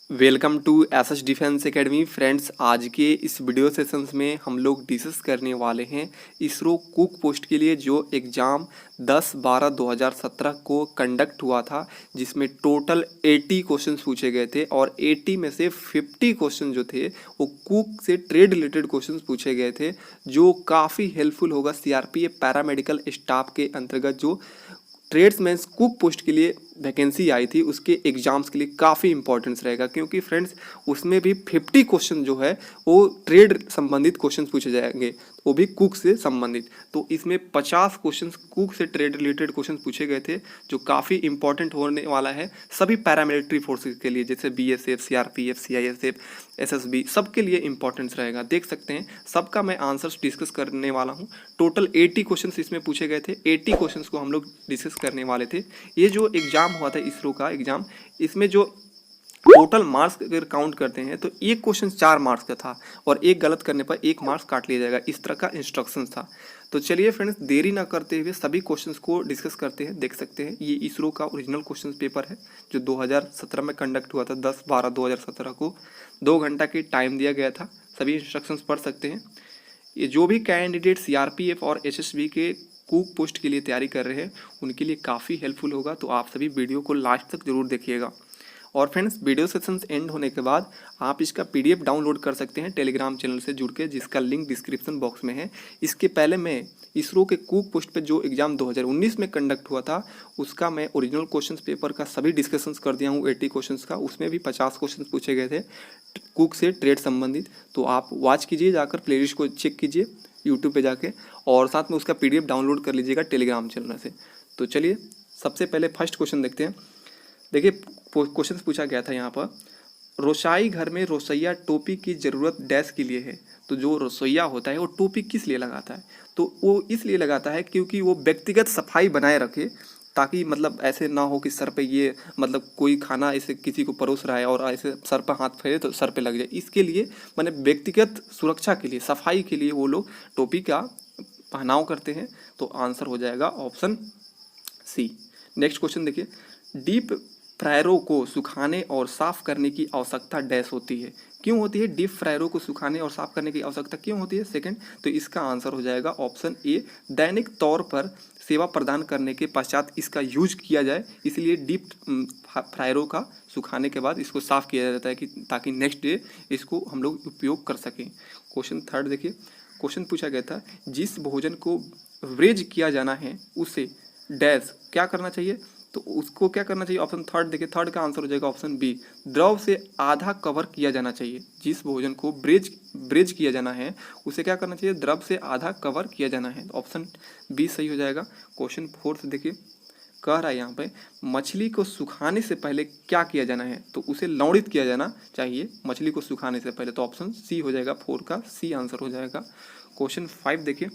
Welcome to SS defence academy friends. आज के इस वीडियो सेशंस में हम लोग डिस्कस करने वाले हैं इसरो कुक पोस्ट के लिए जो एग्ज़ाम 10/12/2017 को कंडक्ट हुआ था, जिसमें टोटल 80 क्वेश्चंस पूछे गए थे और 80 में से 50 क्वेश्चन जो थे वो कुक से ट्रेड रिलेटेड क्वेश्चंस पूछे गए थे, जो काफ़ी हेल्पफुल होगा सीआरपीएफ पैरामेडिकल स्टाफ के अंतर्गत जो ट्रेड्समैन्स कुक पोस्ट के लिए वैकेंसी आई थी, उसके एग्जाम्स के लिए काफ़ी इंपॉर्टेंस रहेगा। क्योंकि फ्रेंड्स उसमें भी 50 क्वेश्चन जो है वो ट्रेड संबंधित क्वेश्चन पूछे जाएंगे, वो भी कुक से संबंधित। तो इसमें 50 क्वेश्चन कुक से ट्रेड रिलेटेड क्वेश्चन पूछे गए थे, जो काफ़ी इंपॉर्टेंट होने वाला है सभी पैरामिलिट्री फोर्सेज के लिए, जैसे बीएसएफ, सीआरपीएफ, सीआईएसएफ, एसएसबी, सबके लिए इंपॉर्टेंस रहेगा। देख सकते हैं सबका मैं आंसर्स डिस्कस करने वाला हूँ। टोटल 80 क्वेश्चंस इसमें पूछे गए थे, 80 क्वेश्चंस को हम लोग डिस्कस करने वाले थे। ये जो एग्जाम हुआ था इसरो का एग्जाम, इसमें जो टोटल मार्क्स अगर काउंट करते हैं तो एक क्वेश्चन 4 मार्क्स का था और एक गलत करने पर 1 मार्क्स काट लिया जाएगा, इस तरह का इंस्ट्रक्शन था। तो चलिए फ्रेंड्स देरी ना करते हुए सभी क्वेश्चंस को डिस्कस करते हैं। देख सकते हैं ये इसरो का ओरिजिनल क्वेश्चन पेपर है जो 2017 में कंडक्ट हुआ था। 10/12/2017 को 2 घंटा की टाइम दिया गया था। सभी इंस्ट्रक्शंस पढ़ सकते हैं। ये जो भी कैंडिडेट सीआरपीएफ और एसएसबी के कुक पोस्ट के लिए तैयारी कर रहे हैं उनके लिए काफ़ी हेल्पफुल होगा, तो आप सभी वीडियो को लास्ट तक जरूर देखिएगा। और फ्रेंड्स वीडियो सेशंस एंड होने के बाद आप इसका पीडीएफ डाउनलोड कर सकते हैं टेलीग्राम चैनल से जुड़ के, जिसका लिंक डिस्क्रिप्शन बॉक्स में है। इसके पहले मैं इसरो के कुक पोस्ट पे जो एग्जाम 2019 में कंडक्ट हुआ था उसका मैं ओरिजिनल क्वेश्चंस पेपर का सभी डिस्कशंस कर दिया हूँ 80 क्वेश्चंस का। उसमें भी 50 क्वेश्चन पूछे गए थे कुक से ट्रेड संबंधित, तो आप वॉच कीजिए, जाकर प्लेलिस्ट को चेक कीजिए यूट्यूब पे जाके, और साथ में उसका पीडीएफ डाउनलोड कर लीजिएगा टेलीग्राम चैनल से। तो चलिए सबसे पहले फर्स्ट क्वेश्चन देखते हैं। देखिए क्वेश्चन पूछा गया था यहाँ पर, रोशाई घर में रोसैया टोपी की ज़रूरत डैश के लिए है। तो जो रसोइया होता है वो टोपी किस लिए लगाता है? तो वो इसलिए लगाता है क्योंकि वो व्यक्तिगत सफाई बनाए रखे, ताकि मतलब ऐसे ना हो कि सर पे ये मतलब कोई खाना ऐसे किसी को परोस रहा है और ऐसे सर पर हाथ फेरे तो सर पे लग जाए। इसके लिए मैंने व्यक्तिगत सुरक्षा के लिए, सफाई के लिए वो लोग टोपी का पहनाव करते हैं। तो आंसर हो जाएगा ऑप्शन सी। नेक्स्ट क्वेश्चन देखिए, डीप फ्रायरों को सुखाने और साफ करने की आवश्यकता डैश होती है। क्यों होती है डीप फ्रायरों को सुखाने और साफ करने की आवश्यकता क्यों होती है? सेकंड, तो इसका आंसर हो जाएगा ऑप्शन ए, दैनिक तौर पर सेवा प्रदान करने के पश्चात इसका यूज किया जाए, इसलिए डीप फ्रायरों का सुखाने के बाद इसको साफ किया जाता है कि ताकि नेक्स्ट डे इसको हम लोग उपयोग कर सकें। क्वेश्चन थर्ड देखिए, क्वेश्चन पूछा गया था, जिस भोजन को व्रेज किया जाना है उसे डैश क्या करना चाहिए? तो उसको क्या करना चाहिए? ऑप्शन थर्ड देखिए, थर्ड का आंसर हो जाएगा ऑप्शन बी, द्रव से आधा कवर किया जाना चाहिए। जिस भोजन को ब्रेज किया जाना है उसे क्या करना चाहिए? द्रव से आधा कवर किया जाना है। ऑप्शन बी सही हो जाएगा। क्वेश्चन फोर्थ देखिए, कह रहा है यहाँ पे, मछली को सुखाने से पहले क्या किया जाना है? तो उसे लौड़ित किया जाना चाहिए मछली को सुखाने से पहले। तो ऑप्शन सी हो जाएगा, 4 का सी आंसर हो जाएगा। क्वेश्चन 5 देखिए,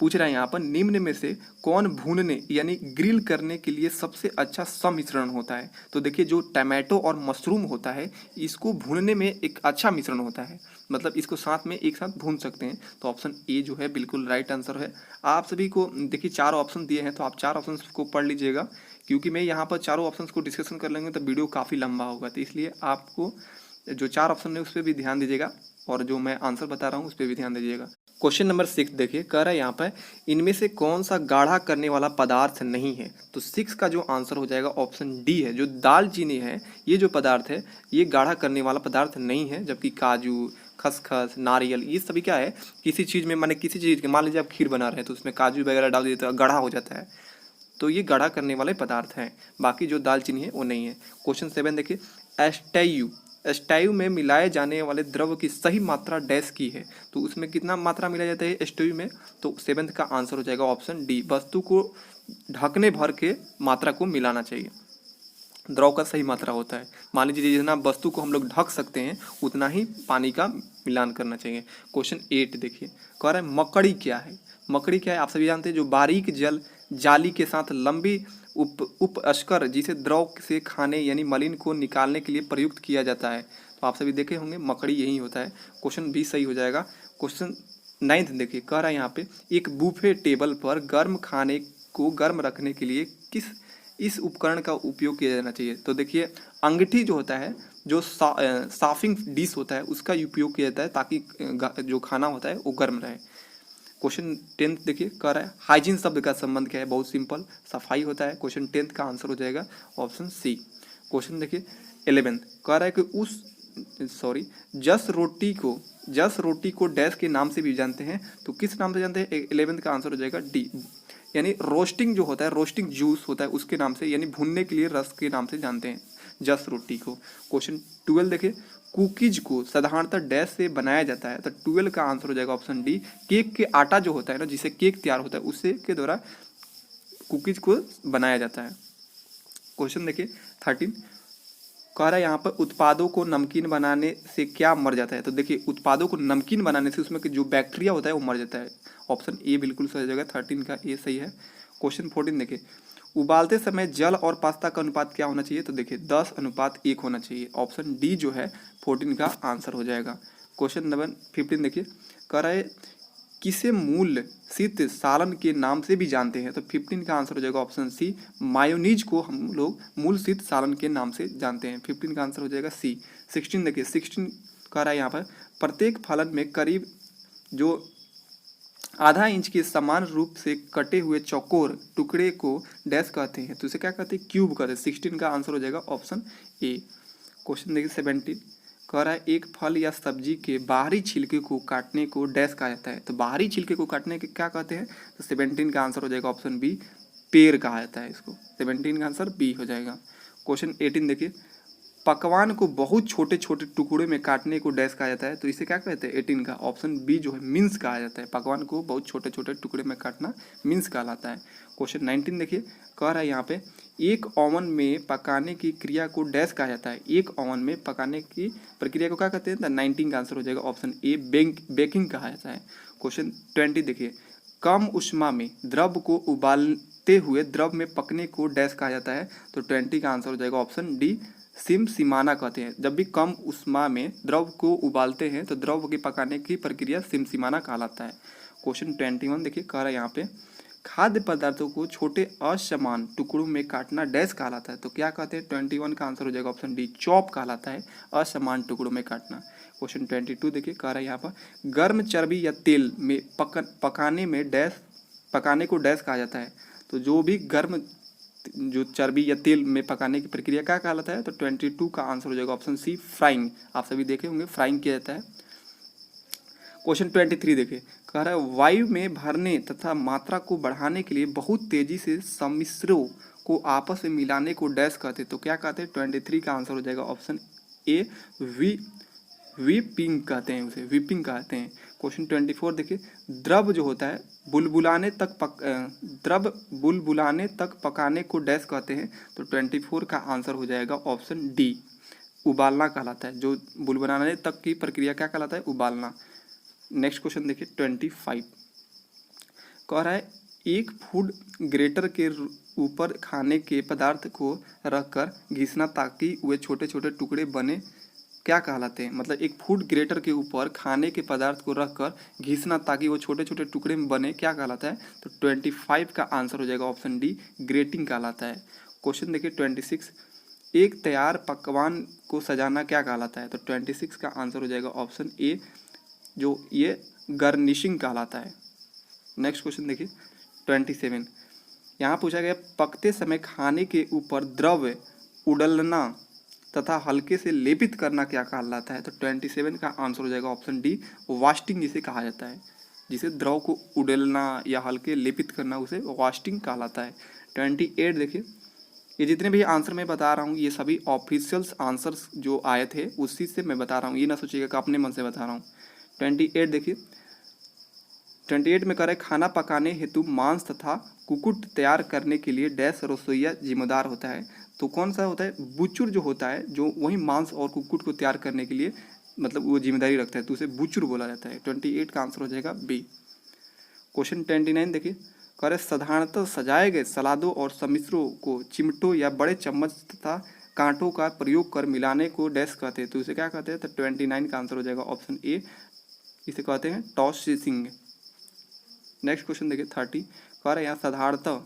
पूछ रहा है यहाँ पर, निम्न में से कौन भूनने यानी ग्रिल करने के लिए सबसे अच्छा सम्मिश्रण होता है? तो देखिए जो टमाटो और मशरूम होता है इसको भूनने में एक अच्छा मिश्रण होता है, मतलब इसको साथ में एक साथ भून सकते हैं। तो ऑप्शन ए जो है बिल्कुल राइट आंसर है। आप सभी को देखिए 4 ऑप्शन दिए हैं, तो आप 4 ऑप्शन को पढ़ लीजिएगा, क्योंकि मैं यहाँ पर चारों ऑप्शन को डिस्कशन कर लेंगे तो वीडियो काफ़ी लंबा होगा, तो इसलिए आपको जो 4 ऑप्शन है उस पर भी ध्यान दीजिएगा और जो मैं आंसर बता रहा हूँ उस पर भी ध्यान दीजिएगा। क्वेश्चन नंबर 6 देखिए, कह रहा है यहाँ पर, इनमें से कौन सा गाढ़ा करने वाला पदार्थ नहीं है? तो 6 का जो आंसर हो जाएगा ऑप्शन डी है। जो दालचीनी है ये जो पदार्थ है ये गाढ़ा करने वाला पदार्थ नहीं है, जबकि काजू, खसखस, नारियल ये सभी क्या है, किसी चीज़ में माने किसी चीज़ के, मान लीजिए आप खीर बना रहे हैं तो उसमें काजू वगैरह डाल दीजिए तो गाढ़ा हो जाता है, तो ये गाढ़ा करने वाले पदार्थ हैं। बाकी जो दालचीनी है वो नहीं है। क्वेश्चन 7 देखिए, एस्टायु एस्टायु में मिलाए जाने वाले द्रव की सही मात्रा डैश की है। तो उसमें कितना मात्रा मिलाया जाता है एस्टायु में? तो 7 का आंसर हो जाएगा ऑप्शन डी, वस्तु को ढकने भर के मात्रा को मिलाना चाहिए। द्रव का सही मात्रा होता है, मान लीजिए जितना वस्तु को हम लोग ढक सकते हैं उतना ही पानी का मिलान करना चाहिए। क्वेश्चन 8 देखिए, कह रहा है मकड़ी क्या है? मकड़ी क्या है आप सभी जानते हैं, जो बारीक जल जाली के साथ लंबी उपअश्कर जिसे द्रव से खाने यानी मलिन को निकालने के लिए प्रयुक्त किया जाता है। तो आप सभी देखे होंगे मकड़ी यही होता है। क्वेश्चन 20 सही हो जाएगा। क्वेश्चन 9 देखिए, कह रहा है यहाँ पे, एक बूफे टेबल पर गर्म खाने को गर्म रखने के लिए किस इस उपकरण का उपयोग किया जाना चाहिए। तो देखिए अंगीठी जो होता है, जो साफिंग डिश होता है, उसका उपयोग किया जाता है ताकि जो खाना होता है वो गर्म रहे। क्वेश्चन 10th देखिए कह रहा है हाइजीन शब्द का संबंध क्या है, बहुत सिंपल, सफाई होता है। क्वेश्चन 10th का आंसर हो जाएगा ऑप्शन सी। क्वेश्चन देखिए 11th कह रहा है कि जस रोटी को डैश के नाम से भी जानते हैं, तो किस नाम से जानते हैं? 11th का आंसर हो जाएगा डी, यानी रोस्टिंग जो होता है, रोस्टिंग जूस होता है उसके नाम से, यानी भुनने के लिए रस के नाम से जानते हैं जस रोटी को। क्वेश्चन 12 देखिए कुकीज को साधारणतः डैश से बनाया जाता है, तो 12 का आंसर हो जाएगा ऑप्शन डी। केक के आटा जो होता है ना, जिसे केक तैयार होता है, उससे के द्वारा कुकीज को बनाया जाता है। क्वेश्चन देखिए 13 कह रहा है यहाँ पर उत्पादों को नमकीन बनाने से क्या मर जाता है? तो देखिए उत्पादों को नमकीन बनाने से उसमें जो बैक्टीरिया होता है वो मर जाता है। ऑप्शन ए बिल्कुल सही जगह, 13 का ए सही है। क्वेश्चन 14 देखिए उबालते समय जल और पास्ता का अनुपात क्या होना चाहिए? तो देखिए 10:1 होना चाहिए। ऑप्शन डी जो है 14 का आंसर हो जाएगा। क्वेश्चन नंबर 15 देखिए कह रहा है किसे मूल शीत सालन के नाम से भी जानते हैं? तो 15 का आंसर हो जाएगा ऑप्शन सी। मायोनीज को हम लोग मूल शीत सालन के नाम से जानते हैं। 15 का आंसर हो जाएगा सी। 16 देखिए 16 कह रहा है यहाँ पर प्रत्येक फलन में करीब जो आधा इंच के समान रूप से कटे हुए चौकोर टुकड़े को डैश कहते हैं, तो इसे क्या कहते हैं? क्यूब कहते हैं। 16 का आंसर हो जाएगा ऑप्शन ए। क्वेश्चन देखिए 17 कह रहा है एक फल या सब्जी के बाहरी छिलके को काटने को डैश कहा जाता है, तो बाहरी छिलके को काटने के क्या कहते हैं? तो 17 का आंसर हो जाएगा ऑप्शन बी, पेड़ कहा जाता है इसको। 17 का आंसर बी हो जाएगा। क्वेश्चन 18 देखिए पकवान को बहुत छोटे छोटे टुकड़े में काटने को डैश कहा जाता है, तो इसे क्या कहते हैं? 18 का ऑप्शन बी जो है मिन्स कहा जाता है। पकवान को बहुत छोटे छोटे टुकड़े में काटना मिन्स कहलाता है। क्वेश्चन 19 देखिए कह रहा है यहाँ पे एक ओवन में पकाने की क्रिया को डैश कहा जाता है। एक ओवन में पकाने की प्रक्रिया को क्या कहते हैं? 19 का आंसर हो जाएगा ऑप्शन ए, बेकिंग कहा जाता है। क्वेश्चन 20 देखिए कम उष्मा में द्रव को उबालते हुए द्रव में पकने को डैश कहा जाता है, तो 20 का आंसर हो जाएगा ऑप्शन डी, सिमसिमाना कहते हैं। जब भी कम उष्मा में द्रव को उबालते हैं तो द्रव के पकाने की प्रक्रिया सिमसिमाना कहलाता है। क्वेश्चन 21 देखिए कह रहा है यहाँ पे खाद्य पदार्थों को छोटे असमान टुकड़ों में काटना डैश कहलाता है, तो क्या कहते हैं? 21 का आंसर हो जाएगा ऑप्शन डी, चॉप कहलाता है असमान टुकड़ों में काटना। क्वेश्चन 22 देखिए कह रहा है यहाँ पर गर्म चर्बी या तेल में पकाने को डैश कहा जाता है, तो जो भी गर्म जो चर्बी या तेल में पकाने की प्रक्रिया क्या कहलाता है? तो 22 का आंसर हो जाएगा ऑप्शन सी, फ्राइंग। आप सभी देखे होंगे फ्राइंग किया जाता है। क्वेश्चन 23 देखिए कह रहा है वायु में भरने तथा मात्रा को बढ़ाने के लिए बहुत तेजी से सम्मिश्रों को आपस में मिलाने को डैश कहते हैं, तो क्या कहते हैं? 23 का आंसर हो जाएगा ऑप्शन ए, विपिंग कहते हैं, उसे विपिंग कहते हैं। क्वेश्चन 24 देखिए द्रव जो होता है द्रव बुलबुलाने तक पकाने को डैश कहते हैं, तो 24 का आंसर हो जाएगा ऑप्शन डी, उबालना कहलाता है। जो बुलबुलाने तक की प्रक्रिया क्या कहलाता है? उबालना। नेक्स्ट क्वेश्चन देखिए 25 कह रहा है एक फूड ग्रेटर के ऊपर खाने के पदार्थ को रखकर घिसना ताकि वे छोटे छोटे टुकड़े बने क्या कहलाते हैं? मतलब एक फूड ग्रेटर के ऊपर खाने के पदार्थ को रखकर घिसना ताकि वो छोटे छोटे टुकड़े में बने क्या कहलाता है? तो 25 का आंसर हो जाएगा ऑप्शन डी, ग्रेटिंग कहलाता है। क्वेश्चन देखिए 26 एक तैयार पकवान को सजाना क्या कहलाता है? तो 26 का आंसर हो जाएगा ऑप्शन ए, जो ये गार्निशिंग कहलाता है। नेक्स्ट क्वेश्चन देखिए 27 यहाँ पूछा गया पकते समय खाने के ऊपर द्रव उड़लना तथा हल्के से लेपित करना क्या कहलाता है? तो 27 का आंसर हो जाएगा ऑप्शन डी, वास्टिंग जिसे कहा जाता है। जिसे द्रव को उड़ेलना या हल्के लेपित करना उसे वास्टिंग कहलाता है। 28 देखिए ये जितने भी आंसर मैं बता रहा हूँ ये सभी ऑफिशियल्स आंसर्स जो आए थे उसी से मैं बता रहा हूँ, ये ना सोचिएगा कि अपने मन से बता रहा हूँ। 28 देखिए 28 में कह रहे खाना पकाने हेतु मांस तथा कुकुट तैयार करने के लिए डैश रसोइया जिम्मेदार होता है, तो कौन सा होता है? बुचुर जो होता है, जो वही मांस और कुकुट को तैयार करने के लिए मतलब वो जिम्मेदारी रखता है, तो उसे बुचुर बोला जाता है। 28 का आंसर हो जाएगा बी। क्वेश्चन 29 देखिए कह रहे साधारणतः सजाए गए सलादों और सम्मिश्रों को चिमटों या बड़े चम्मच तथा कांटों का प्रयोग कर मिलाने को डैश कहते हैं, तो इसे क्या कहते हैं? तो 29 का आंसर हो जाएगा ऑप्शन ए, इसे कहते हैं टॉसिंग। नेक्स्ट क्वेश्चन देखिए 30 कह रहे हैं यहाँ साधारणतः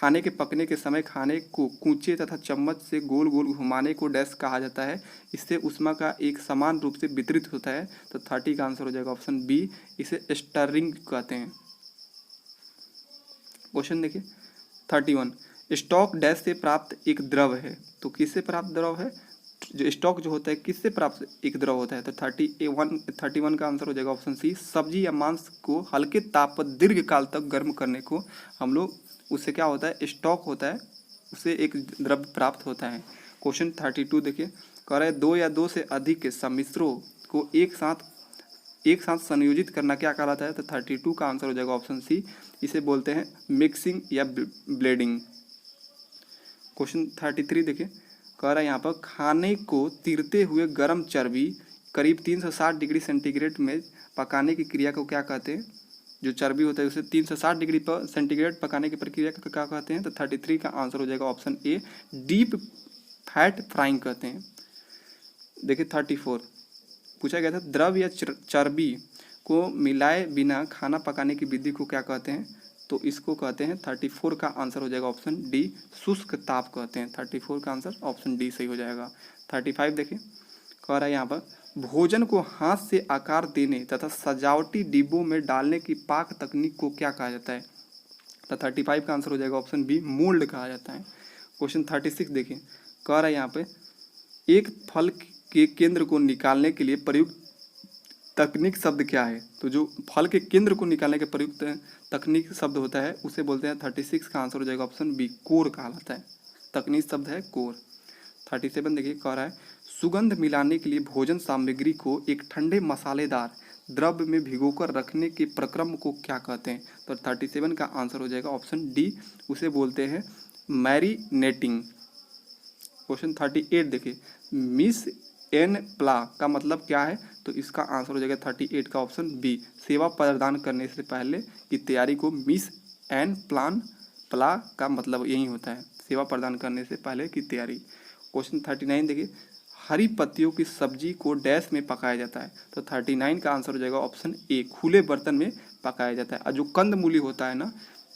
खाने के पकने के समय खाने को कूचे तथा चम्मच से गोल गोल घुमाने को डैश कहा जाता है। इससे ऊष्मा का एक समान रूप से वितरित होता है। तो 30 का आंसर हो जाएगा ऑप्शन बी, इसे स्टरिंग कहते हैं। क्वेश्चन देखिए 31, स्टॉक डैश से प्राप्त एक द्रव है। तो किससे प्राप्त द्रव है? जो स्टॉक जो होता है किससे प्राप्त एक द्रव होता है? तो 31 का आंसर हो जाएगा ऑप्शन सी, सब्जी या मांस को हल्के ताप पर दीर्घ काल तक गर्म करने को हम लोग, उससे क्या होता है, स्टॉक होता है, उससे एक द्रव प्राप्त होता है। क्वेश्चन 32 देखिए, कह रहा है दो या दो से अधिक सम्मिश्रों को एक साथ संयोजित करना क्या कहलाता है? तो 32 का आंसर हो जाएगा ऑप्शन सी, इसे बोलते हैं मिक्सिंग या ब्लेंडिंग। क्वेश्चन 33 देखिए, कह रहा है यहाँ पर खाने को तीरते हुए गर्म चर्बी करीब 360 डिग्री सेंटीग्रेड में पकाने की क्रिया को क्या कहते हैं? जो चर्बी होता है उसे 360 डिग्री पर सेंटीग्रेड पकाने की प्रक्रिया को क्या कहते हैं? तो 33 का आंसर हो जाएगा option A, deep fat frying कहते हैं। देखिए 34 पूछा गया था, द्रव या चर्बी को मिलाए बिना खाना पकाने की विधि को क्या कहते हैं? तो इसको कहते हैं, 34 का आंसर हो जाएगा ऑप्शन डी, शुष्क ताप कहते हैं। 34 का आंसर ऑप्शन डी सही हो जाएगा। 35 देखिए, कह रहा है यहाँ पर भोजन को हाथ से आकार देने तथा सजावटी डिब्बों में डालने की पाक तकनीक को क्या कहा जाता है? तो 35 का आंसर हो जाएगा ऑप्शन बी, मोल्ड कहा जाता है। क्वेश्चन 36 देखिए, कह रहा है यहाँ पे एक फल के केंद्र को निकालने के लिए प्रयुक्त तकनीक शब्द क्या है? तो जो फल के केंद्र को निकालने के प्रयुक्त तकनीक शब्द होता है उसे बोलते हैं, 36 का आंसर हो जाएगा ऑप्शन बी, कोर कहलाता है। तकनीक शब्द है कोर। 37 देखिए, कह रहा है सुगंध मिलाने के लिए भोजन सामग्री को एक ठंडे मसालेदार द्रव में भिगोकर रखने के प्रक्रम को क्या कहते हैं? तो 37 का आंसर हो जाएगा ऑप्शन डी, उसे बोलते हैं मैरिनेटिंग। क्वेश्चन 38 देखिए, मिस एन प्ला का मतलब क्या है? तो इसका आंसर हो जाएगा 38 का ऑप्शन बी, सेवा प्रदान करने से पहले की तैयारी को मिस एन प्ला का मतलब यही होता है, सेवा प्रदान करने से पहले की तैयारी। क्वेश्चन 39 देखिए, हरी पत्तियों की सब्जी को डैश में पकाया जाता है। तो 39 का आंसर हो जाएगा ऑप्शन ए, खुले बर्तन में पकाया जाता है। और जो कंद मूली होता है ना,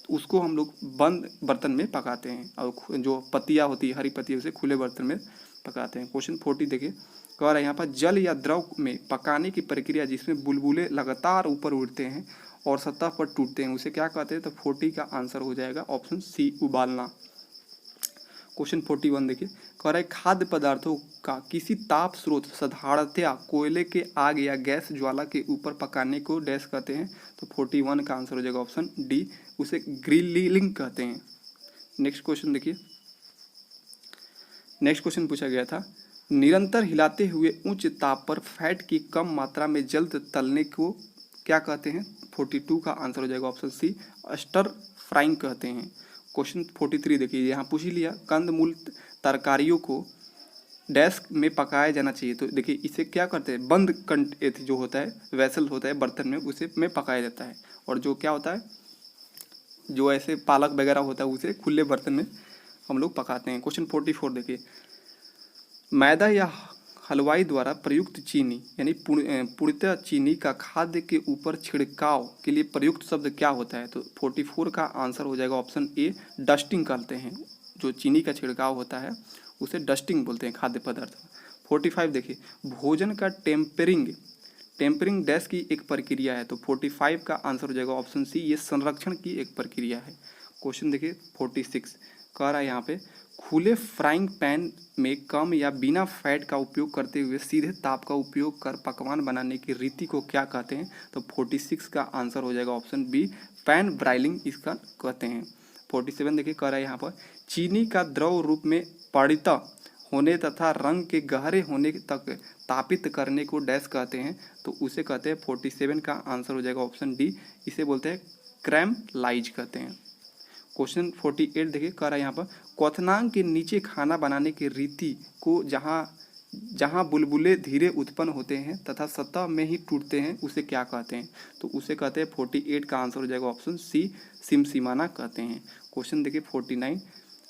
उसको हम लोग बंद बर्तन में पकाते हैं, और जो पत्तियाँ होती है हरी पत्तियों से खुले बर्तन में पकाते हैं। क्वेश्चन 40 देखिए, कह रहा है यहाँ पर जल या द्रव में पकाने की प्रक्रिया जिसमें बुलबुले लगातार ऊपर उड़ते हैं और सतह पर टूटते हैं उसे क्या कहते हैं? तो 40 का आंसर हो जाएगा ऑप्शन सी, उबालना। क्वेश्चन 41 देखिए, कह रहा है खाद्य पदार्थों का किसी ताप स्रोत साधारणतया कोयले के आग या गैस ज्वाला के ऊपर पकाने को डैश कहते हैं। तो 41 का आंसर हो जाएगा ऑप्शन डी, उसे ग्रिलिंग कहते हैं। नेक्स्ट क्वेश्चन देखिए, नेक्स्ट क्वेश्चन पूछा गया था, निरंतर हिलाते हुए उच्च ताप पर फैट की कम मात्रा में जल्द तलने को क्या कहते हैं? 42 का आंसर हो जाएगा ऑप्शन सी, स्टर फ्राइंग कहते हैं। क्वेश्चन 43 देखिए, यहाँ पूछ ही लिया, कंदमूल तरकारियों को डैश में पकाया जाना चाहिए। तो देखिए इसे क्या करते हैं, बंद कंट जो होता है वेसल होता है बर्तन में, उसे में पकाया जाता है। और जो क्या होता है, जो ऐसे पालक वगैरह होता है उसे खुले बर्तन में हम लोग पकाते हैं। क्वेश्चन 44 देखिए, मैदा या हलवाई द्वारा प्रयुक्त चीनी यानी पूर्णतः चीनी का खाद्य के ऊपर छिड़काव के लिए प्रयुक्त शब्द क्या होता है? तो 44 का आंसर हो जाएगा ऑप्शन ए, डस्टिंग कहते हैं। जो चीनी का छिड़काव होता है उसे डस्टिंग बोलते हैं खाद्य पदार्थ। 45 देखिए, भोजन का टेम्परिंग डैश की एक प्रक्रिया है। तो 45 का आंसर हो जाएगा ऑप्शन सी, ये संरक्षण की एक प्रक्रिया है। क्वेश्चन देखिए 46, कह रहा है यहाँ पे खुले फ्राइंग पैन में कम या बिना फैट का उपयोग करते हुए सीधे ताप का उपयोग कर पकवान बनाने की रीति को क्या कहते हैं? तो 46 का आंसर हो जाएगा ऑप्शन बी, पैन ब्राइलिंग इसका कहते हैं। 47 देखिए, कह रहा है यहाँ पर चीनी का द्रव रूप में पड़ित होने तथा रंग के गहरे होने तक तापित करने को डैश कहते हैं। तो उसे कहते हैं, 47 का आंसर हो जाएगा ऑप्शन डी, इसे बोलते हैं क्रैमलाइज कहते हैं। क्वेश्चन 48 देखिए, कह रहा है यहाँ पर क्वथनांक के नीचे खाना बनाने की रीति को जहाँ बुलबुले धीरे उत्पन्न होते हैं तथा सतह में ही टूटते हैं उसे क्या कहते हैं? तो उसे कहते हैं, 48 का आंसर हो जाएगा ऑप्शन सी, सिमसिमाना कहते हैं। क्वेश्चन देखिए 49,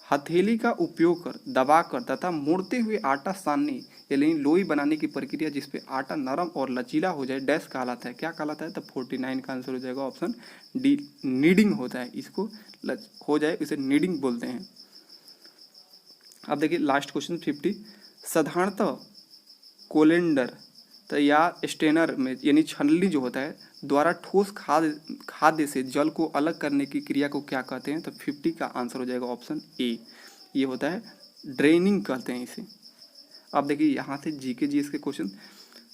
हथेली का उपयोग कर दबाकर तथा मोड़ते हुए आटा सानने यानी लोई बनाने की प्रक्रिया जिसपे आटा नरम और लचीला हो जाए डैश कहलाता है, क्या कहलाता है? तो 49 का आंसर हो जाएगा ऑप्शन डी, नीडिंग होता है, इसको हो जाए इसे नीडिंग बोलते हैं। अब देखिए लास्ट क्वेश्चन 50, साधारणतः कोलेंडर तो या स्टेनर में यानी छलनी जो होता है द्वारा ठोस खाद्य से जल को अलग करने की क्रिया को क्या कहते हैं? तो 50 का आंसर हो जाएगा ऑप्शन ए, ये होता है ड्रेनिंग कहते हैं इसे। अब देखिए यहाँ से जीके जीएस के क्वेश्चन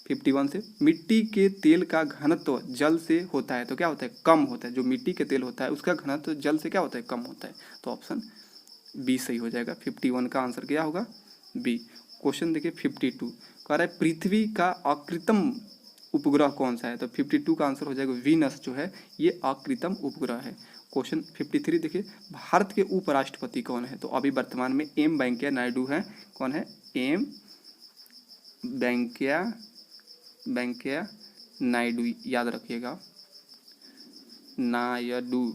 51 से, मिट्टी के तेल का घनत्व जल से होता है तो क्या होता है? कम होता है। जो मिट्टी के तेल होता है उसका घनत्व जल से क्या होता है? कम होता है। तो ऑप्शन बी सही हो जाएगा। 51 का आंसर क्या होगा? बी। क्वेश्चन देखिए 52, कह रहा है पृथ्वी का अकृत्रिम उपग्रह कौन सा है? तो 52 का आंसर हो जाएगा वीनस जो है ये अकृत्रिम उपग्रह है। क्वेश्चन 53 देखिए, भारत के उपराष्ट्रपति कौन है? तो अभी वर्तमान में एम वेंकैया नायडू हैं। कौन है? एम वेंकैया नायडू, याद रखिएगा, नायडू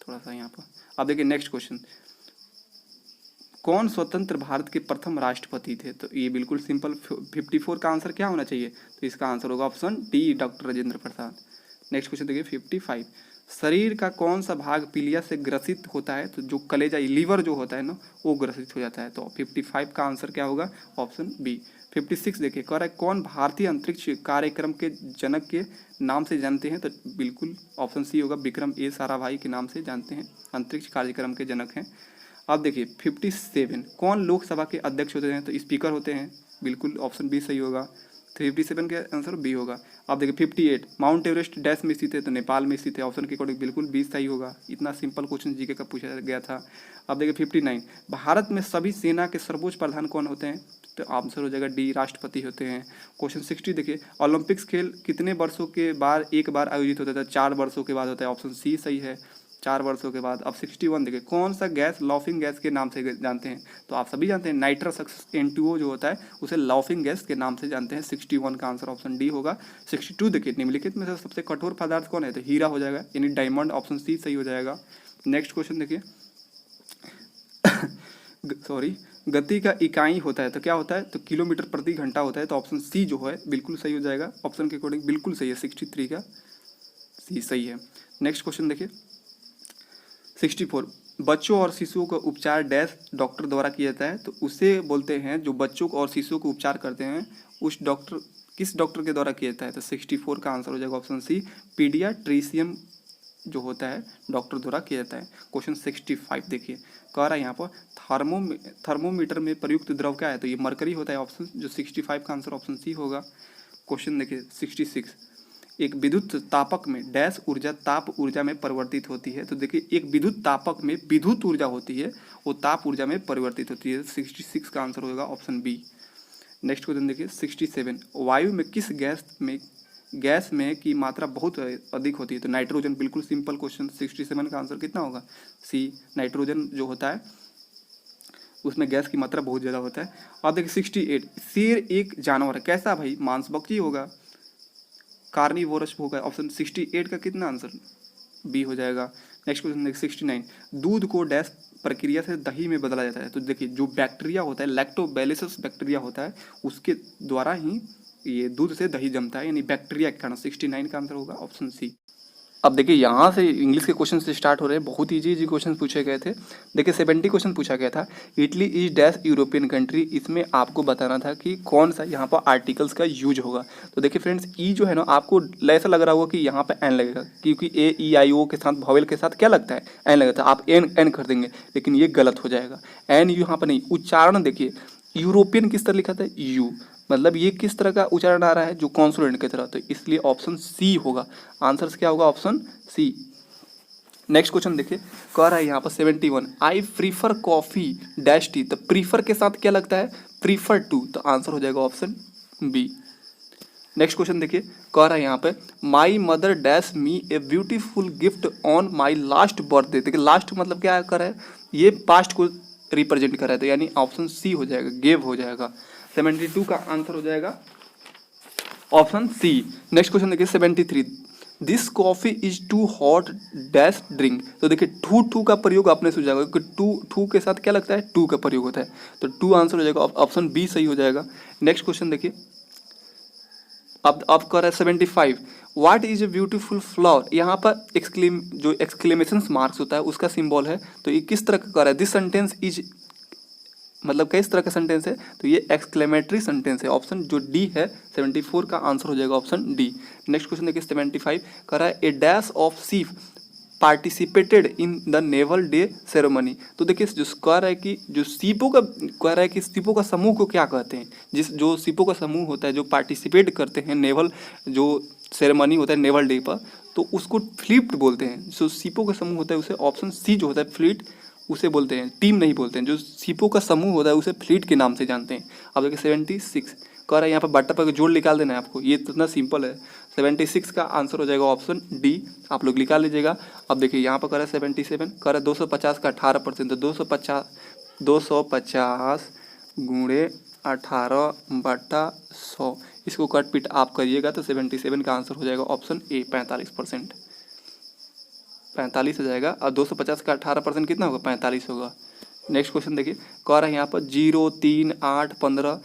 थोड़ा सा यहाँ पर। अब देखिए नेक्स्ट क्वेश्चन, कौन स्वतंत्र भारत के प्रथम राष्ट्रपति थे? तो ये बिल्कुल सिंपल। 54 का आंसर क्या होना चाहिए? तो इसका आंसर होगा option D, doctor Rajendra Prasad. Next question देखिए 55, शरीर का कौन सा भाग पीलिया से ग्रसित होता है? तो जो कलेजा लीवर जो होता है ना वो ग्रसित हो जाता है। तो 55 का आंसर क्या होगा? Option B. 56 देखिए, कह रहा है कौन भारतीय अंतरिक्ष कार्यक्रम के जनक के नाम से जानते हैं? तो बिल्कुल ऑप्शन सी होगा, विक्रम ए साराभाई के नाम से जानते हैं, अंतरिक्ष कार्यक्रम के जनक हैं। अब देखिए 57, कौन लोकसभा के अध्यक्ष होते हैं? तो स्पीकर होते हैं, बिल्कुल ऑप्शन बी सही होगा। 57 के आंसर बी होगा। अब देखिए 58, माउंट एवरेस्ट डैश में स्थित है? तो नेपाल में स्थित है, ऑप्शन के अकॉर्डिंग बिल्कुल बी सही होगा। इतना सिंपल क्वेश्चन जीके का पूछा गया था। अब देखिए 59, भारत में सभी सेना के सर्वोच्च प्रधान कौन होते हैं? तो आंसर हो जाएगा डी, राष्ट्रपति होते हैं। क्वेश्चन 60 देखिए, ओलंपिक्स खेल कितने वर्षों के बाद एक बार आयोजित होता है? 4 वर्षों के बाद होता है, ऑप्शन सी सही है, 4 वर्षों के बाद। अब 61 देखिए, कौन सा गैस लाफिंग गैस के नाम से जानते हैं? तो आप सभी जानते हैं, नाइट्रस N2O जो होता है उसे लाफिंग गैस के नाम से जानते हैं। 61 का आंसर ऑप्शन डी होगा। 62 देखिए, निम्नलिखित में से सबसे कठोर पदार्थ कौन है? तो हीरा हो जाएगा, यानी डायमंड, ऑप्शन सी सही हो जाएगा। नेक्स्ट क्वेश्चन देखिए सॉरी, गति का इकाई होता है तो क्या होता है? तो किलोमीटर प्रति घंटा होता है। तो ऑप्शन सी जो है बिल्कुल सही हो जाएगा, ऑप्शन के अकॉर्डिंग बिल्कुल सही है। 63 का सी सही है। नेक्स्ट क्वेश्चन देखिए 64, बच्चों और शिशुओं का उपचार डैश डॉक्टर द्वारा किया जाता है? तो उसे बोलते हैं जो बच्चों और शिशुओं को उपचार करते हैं उस डॉक्टर, किस डॉक्टर के द्वारा किया जाता है? तो 64 का आंसर हो जाएगा ऑप्शन सी, पीडियाट्रिशियन जो होता है डॉक्टर द्वारा किया जाता है। क्वेश्चन 65 देखिए, कह रहा है यहाँ पर थर्मोमीटर में प्रयुक्त द्रव क्या है? तो ये मरकरी होता है, ऑप्शन जो 65 का आंसर ऑप्शन सी होगा। क्वेश्चन देखिए 66, एक विद्युत तापक में डैश ऊर्जा ताप ऊर्जा में परिवर्तित होती है? तो देखिए एक विद्युत तापक में विद्युत ऊर्जा होती है वो ताप ऊर्जा में परिवर्तित होती है। 66 का आंसर होगा ऑप्शन बी। नेक्स्ट क्वेश्चन देखिए 67, वायु में किस गैस में की मात्रा बहुत अधिक होती है? तो नाइट्रोजन, बिल्कुल सिंपल क्वेश्चन। 67 का आंसर कितना होगा? सी, नाइट्रोजन जो होता है उसमें गैस की मात्रा बहुत ज़्यादा होता है। अब देखिए 68, शेर एक जानवर है, कैसा भाई? मांसभक्षी होगा, कार्निवोरस होगा। ऑप्शन 68 का कितना आंसर? बी हो जाएगा। नेक्स्ट क्वेश्चन देखिए 69, दूध को डैश प्रक्रिया से दही में बदला जाता है? तो देखिए जो बैक्टीरिया होता है, लैक्टोबैसिलस बैक्टीरिया होता है, उसके द्वारा ही ये दूध से दही जमता है, यानी बैक्टीरिया के कारण। 69 का आंसर होगा ऑप्शन सी। अब देखिए यहाँ से इंग्लिश के क्वेश्चन से स्टार्ट हो रहे हैं, बहुत इजी क्वेश्चन पूछे गए थे। देखिए 70 क्वेश्चन पूछा गया था, Italy is dash European country, इसमें आपको बताना था कि कौन सा यहाँ पर आर्टिकल्स का यूज होगा। तो देखिए फ्रेंड्स, ई जो है ना, आपको ऐसा लग रहा होगा कि यहाँ पे एन लगेगा, क्योंकि A-E-I-O के साथ वॉवेल के साथ क्या लगता है? एन लगता है, आप एन कर देंगे, लेकिन ये गलत हो जाएगा। एन यहाँ पर नहीं, उच्चारण देखिए यूरोपियन किस तरह लिखा था? यू, मतलब ये किस तरह का उच्चारण आ रहा है? जो कॉन्सोनेंट की तरह, तो इसलिए ऑप्शन सी होगा। आंसर क्या होगा? Option C. नेक्स्ट क्वेश्चन देखिए, कह रहा है यहाँ पर 71, I prefer coffee dash T, तो प्रीफर के साथ क्या लगता है? प्रीफर टू, तो आंसर हो जाएगा ऑप्शन बी। नेक्स्ट क्वेश्चन देखिए, कह रहा है यहाँ पे, my mother dash me a beautiful gift on my last birthday. देखिए लास्ट मतलब क्या कर रहा है? ये पास्ट को रिप्रेजेंट कर रहा है, तो यानी ऑप्शन सी हो जाएगा, गेव हो जाएगा। 72 का आंसर हो जाएगा ऑप्शन सी। नेक्स्ट क्वेश्चन देखिए 73, this coffee is too hot dash drink. तो देखिए टू का प्रयोग आपने सोचा होगा कि टू के साथ क्या लगता है, टू का प्रयोग होता है, तो टू आंसर हो जाएगा, ऑप्शन बी सही हो जाएगा। नेक्स्ट क्वेश्चन देखिए, अब कर रहा है 75, what is a beautiful flower. यहाँ पर जो एक्सक्लेमेशन मार्क्स होता है उसका सिंबल है, तो ये किस तरह का कर रहा है, दिस सेंटेंस इज, मतलब किस तरह का सेंटेंस है, तो ये एक्सक्लेमेटरी सेंटेंस है, ऑप्शन जो डी है 74 का आंसर हो जाएगा ऑप्शन डी। नेक्स्ट क्वेश्चन देखिए 75 कह रहा है a dash of ship participated in the naval day ceremony. तो देखिए जो कह रहा है कि जो सीपों का कह रहा है कि सीपों का समूह को क्या कहते हैं, जो सीपों का समूह होता है जो पार्टिसिपेट करते हैं नेवल जो सेरेमनी होता है नेवल डे पर, तो उसको फ्लीट बोलते हैं। जो सीपों का समूह होता है उसे ऑप्शन सी जो होता है फ्लीट उसे बोलते हैं, टीम नहीं बोलते हैं। जो सीपों का समूह होता है उसे फ्लीट के नाम से जानते हैं। अब देखिए 76 कह रहा है यहाँ पर बट्टा पर जोड़ निकाल देना है आपको, ये तो इतना सिंपल है। 76 का आंसर हो जाएगा ऑप्शन डी, आप लोग निकाल लीजिएगा। अब देखिए यहाँ पर कह रहा है 77 कह रहा है 250 का 18%, तो 250 गुणे 18/100, इसको कट पिट आप करिएगा तो 77 का आंसर हो जाएगा ऑप्शन ए 45%, 45 हो जाएगा। और 250 का 18% कितना होगा, 45 होगा। नेक्स्ट क्वेश्चन देखिए, कह रहा है यहाँ पर 0, 3, 8, 15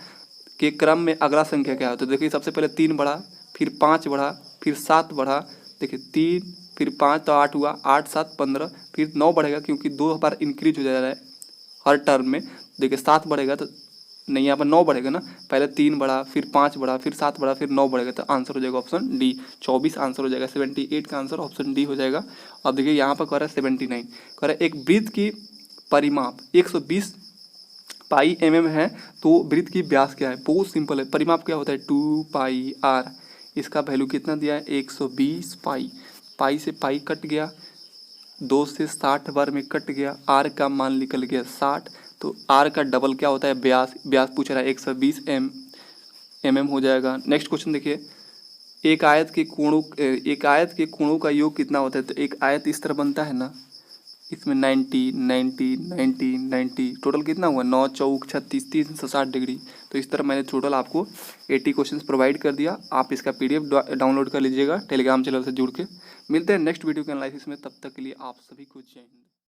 के क्रम में अगला संख्या क्या है। तो देखिए सबसे पहले 3 बढ़ा, फिर 5 बढ़ा, फिर 7 बढ़ा, देखिए 3 फिर 5 तो 8 हुआ, 8, 7, 15, फिर 9 बढ़ेगा क्योंकि 2 बार इंक्रीज हो जा रहा है हर टर्म में। देखिए 7 बढ़ेगा तो नहीं, यहाँ पर 9 बढ़ेगा ना, पहले 3 बढ़ा, फिर 5 बढ़ा, फिर 7 बढ़ा, फिर 9 बढ़ेगा, तो आंसर हो जाएगा ऑप्शन डी 24 आंसर हो जाएगा। 78 का आंसर ऑप्शन डी हो जाएगा। अब देखिए यहाँ पर कह रहा है 79 कह रहा है एक वृत्त की परिमाप 120 पाई mm है, तो वृत्त की व्यास क्या है। बहुत सिंपल है, परिमाप क्या होता है 2 पाई आर, इसका वैल्यू कितना दिया है 120 पाई, पाई से पाई कट गया, 2 से 60 बार में कट गया, आर का मान निकल गया 60, तो आर का डबल क्या होता है व्यास, व्यास पूछ रहा है 120 mm हो जाएगा। नेक्स्ट क्वेश्चन देखिए, एक आयत के कोणों का योग कितना होता है। तो एक आयत इस तरह बनता है ना, इसमें 90, 90, 90, 90 टोटल कितना हुआ 9 चौक 36, 360 डिग्री। तो इस तरह मैंने टोटल आपको 80 क्वेश्चंस प्रोवाइड कर दिया। आप इसका PDF डाउनलोड कर लीजिएगा टेलीग्राम चैनल से जुड़ के। मिलते हैं नेक्स्ट वीडियो के एनालिसिस में, तब तक के लिए आप सभी को जय हिंद।